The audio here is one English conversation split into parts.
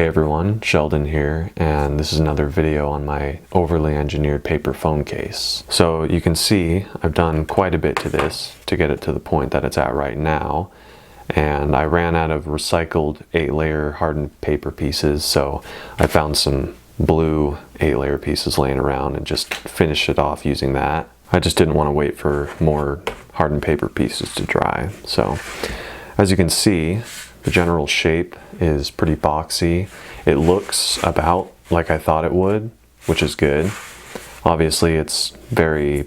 Hey everyone, Sheldon here, and this is another video on my overly engineered paper phone case. So you can see I've done quite a bit to this to get it to the point that it's at right now, and I ran out of recycled 8-layer hardened paper pieces, so I found some blue 8-layer pieces laying around and just finished it off using that. I just didn't want to wait for more hardened paper pieces to dry. So as you can see, the general shape is pretty boxy. It looks about like I thought it would, which is good. Obviously it's very,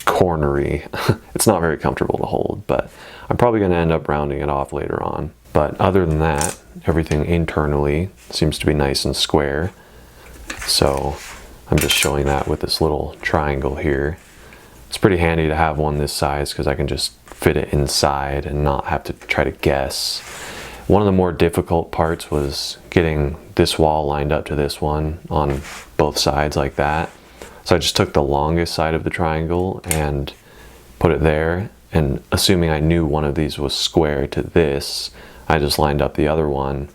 cornery. It's not very comfortable to hold, but I'm probably going to end up rounding it off later on. But other than that, everything internally seems to be nice and square. So I'm just showing that with this little triangle here. It's pretty handy to have one this size because I can just fit it inside and not have to try to guess. One of the more difficult parts was getting this wall lined up to this one on both sides like that. So I just took the longest side of the triangle and put it there, and assuming I knew one of these was square to this, I just lined up the other one,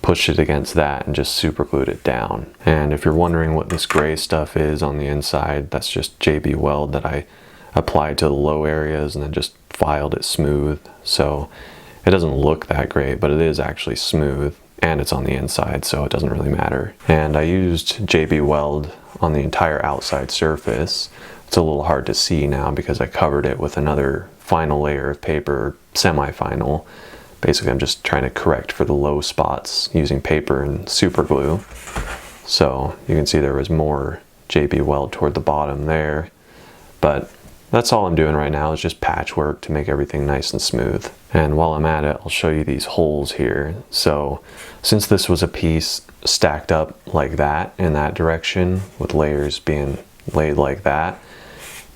pushed it against that, and just super glued it down. And if you're wondering what this gray stuff is on the inside, that's just JB Weld that I applied to the low areas and then just filed it smooth. So it doesn't look that great, but it is actually smooth, and it's on the inside, so it doesn't really matter. And I used JB Weld on the entire outside surface. It's a little hard to see now because I covered it with another final layer of paper, semi-final. Basically, I'm just trying to correct for the low spots using paper and super glue. So you can see there was more JB Weld toward the bottom there, but that's all I'm doing right now is just patchwork to make everything nice and smooth. And while I'm at it, I'll show you these holes here. So since this was a piece stacked up like that in that direction with layers being laid like that,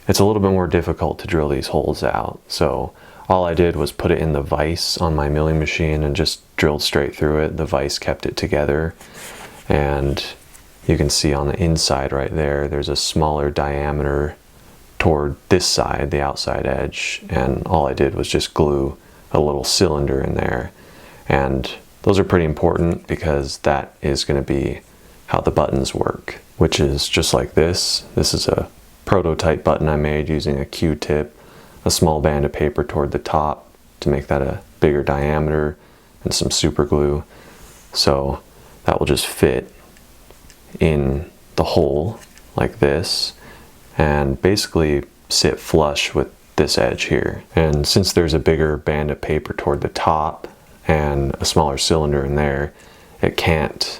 it's a little bit more difficult to drill these holes out. So all I did was put it in the vise on my milling machine and just drilled straight through it. The vise kept it together, and you can see on the inside right there, there's a smaller diameter toward this side, the outside edge, and all I did was just glue a little cylinder in there. And those are pretty important because that is going to be how the buttons work, which is just like this. This is a prototype button I made using a Q-tip, a small band of paper toward the top to make that a bigger diameter, and some super glue. So that will just fit in the hole like this and basically sit flush with this edge here. And since there's a bigger band of paper toward the top and a smaller cylinder in there, it can't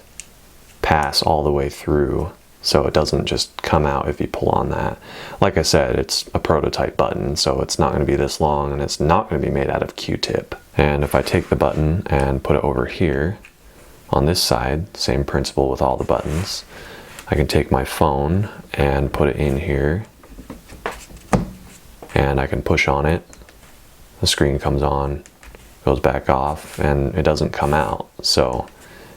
pass all the way through, so it doesn't just come out if you pull on that. Like I said, it's a prototype button, so it's not going to be this long, and it's not going to be made out of Q-tip. And if I take the button and put it over here on this side, same principle with all the buttons, I can take my phone and put it in here, and I can push on it. The screen comes on, goes back off, and it doesn't come out. So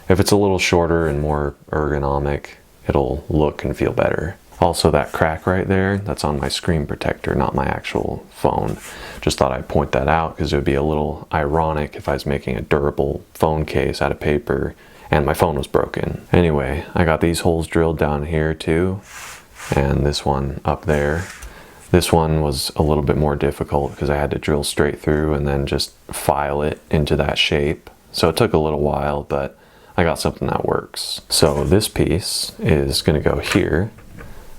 if it's a little shorter and more ergonomic, it'll look and feel better. Also, that crack right there, that's on my screen protector, not my actual phone. Just thought I'd point that out because it would be a little ironic if I was making a durable phone case out of paper and my phone was broken. Anyway, I got these holes drilled down here too, and this one up there. This one was a little bit more difficult because I had to drill straight through and then just file it into that shape. So it took a little while, but I got something that works. So this piece is going to go here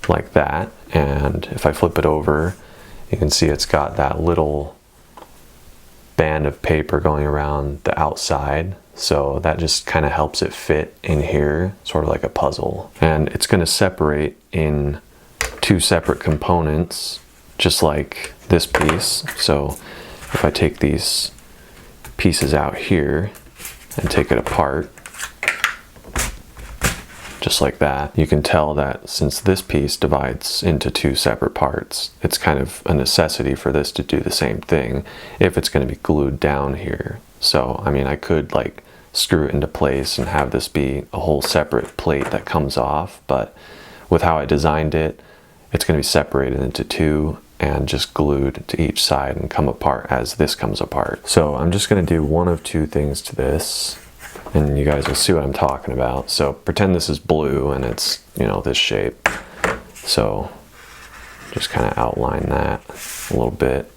like that, and if I flip it over, you can see it's got that little band of paper going around the outside, so that just kind of helps it fit in here, sort of like a puzzle. And it's going to separate in two separate components, just like this piece. So if I take these pieces out here and take it apart, just like that, you can tell that since this piece divides into two separate parts, it's kind of a necessity for this to do the same thing if it's going to be glued down here. So, I mean, I could like screw it into place and have this be a whole separate plate that comes off, but with how I designed it, it's going to be separated into two and just glued to each side and come apart as this comes apart. So I'm just going to do one of two things to this. and you guys will see what I'm talking about. So pretend this is blue and it's, you know, this shape. So just kind of outline that a little bit.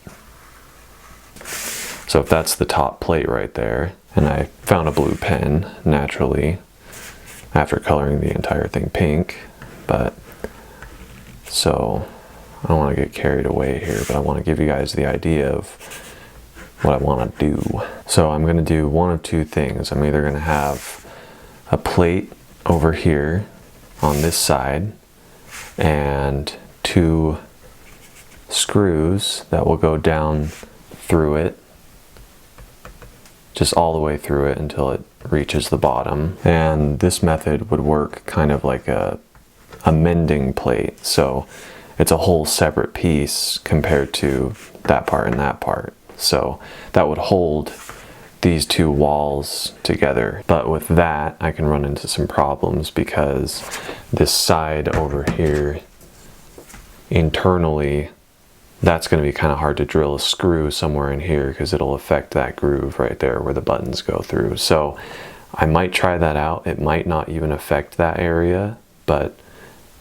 So if that's the top plate right there, and I found a blue pen naturally after coloring the entire thing pink, but so I don't want to get carried away here, but I want to give you guys the idea of what I want to do. So I'm going to do one of two things. I'm either going to have a plate over here on this side and two screws that will go down through it, just all the way through it until it reaches the bottom. And this method would work kind of like a mending plate. So it's a whole separate piece compared to that part and that part. So that would hold these two walls together. But with that, I can run into some problems because this side over here, internally, that's going to be kind of hard to drill a screw somewhere in here because it'll affect that groove right there where the buttons go through. So I might try that out. It might not even affect that area, but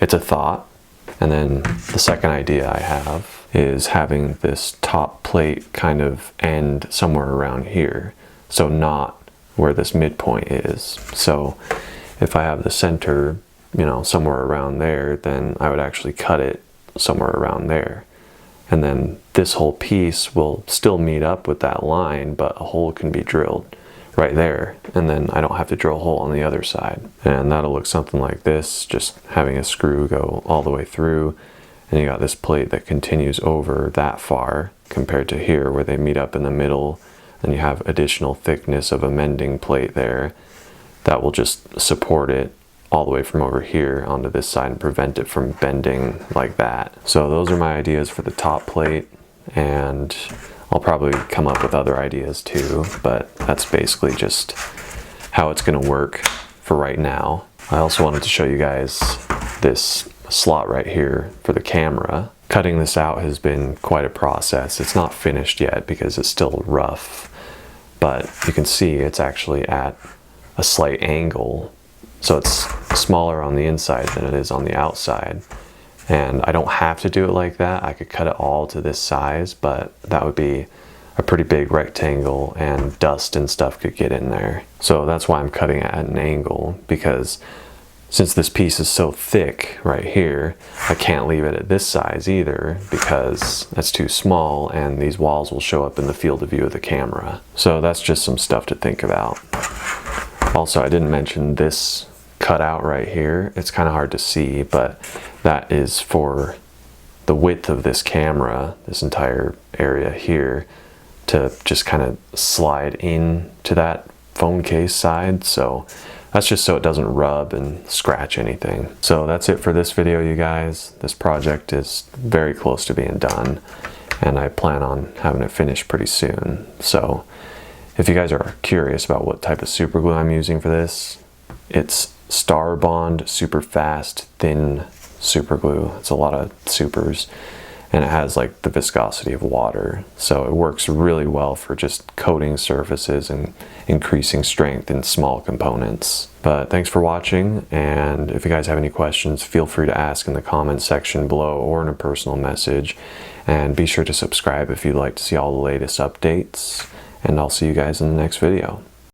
it's a thought. And then the second idea I have is having this top plate kind of end somewhere around here. So not where this midpoint is. So if I have the center, you know, somewhere around there, then I would actually cut it somewhere around there. And then this whole piece will still meet up with that line, but a hole can be drilled right there. And then I don't have to drill a hole on the other side. And that'll look something like this, just having a screw go all the way through. And you got this plate that continues over that far compared to here where they meet up in the middle. And you have additional thickness of a mending plate there that will just support it all the way from over here onto this side and prevent it from bending like that. So those are my ideas for the top plate, and I'll probably come up with other ideas too, but that's basically just how it's going to work for right now. I also wanted to show you guys this slot right here for the camera. Cutting this out has been quite a process. It's not finished yet because it's still rough, but you can see it's actually at a slight angle. So it's smaller on the inside than it is on the outside. And I don't have to do it like that. I could cut it all to this size, but that would be a pretty big rectangle and dust and stuff could get in there. So that's why I'm cutting it at an angle, because since this piece is so thick right here, I can't leave it at this size either because that's too small and these walls will show up in the field of view of the camera. So that's just some stuff to think about. Also, I didn't mention this cutout right here. It's kind of hard to see, but that is for the width of this camera, this entire area here, to just kind of slide in to that phone case side. So that's just so it doesn't rub and scratch anything. So that's it for this video, you guys. This project is very close to being done, and I plan on having it finished pretty soon. So if you guys are curious about what type of super glue I'm using for this, it's Star Bond super fast thin super glue. It's a lot of supers, and it has like the viscosity of water, so it works really well for just coating surfaces and increasing strength in small components. But thanks for watching, and if you guys have any questions, feel free to ask in the comments section below or in a personal message, and be sure to subscribe if you'd like to see all the latest updates. And I'll see you guys in the next video.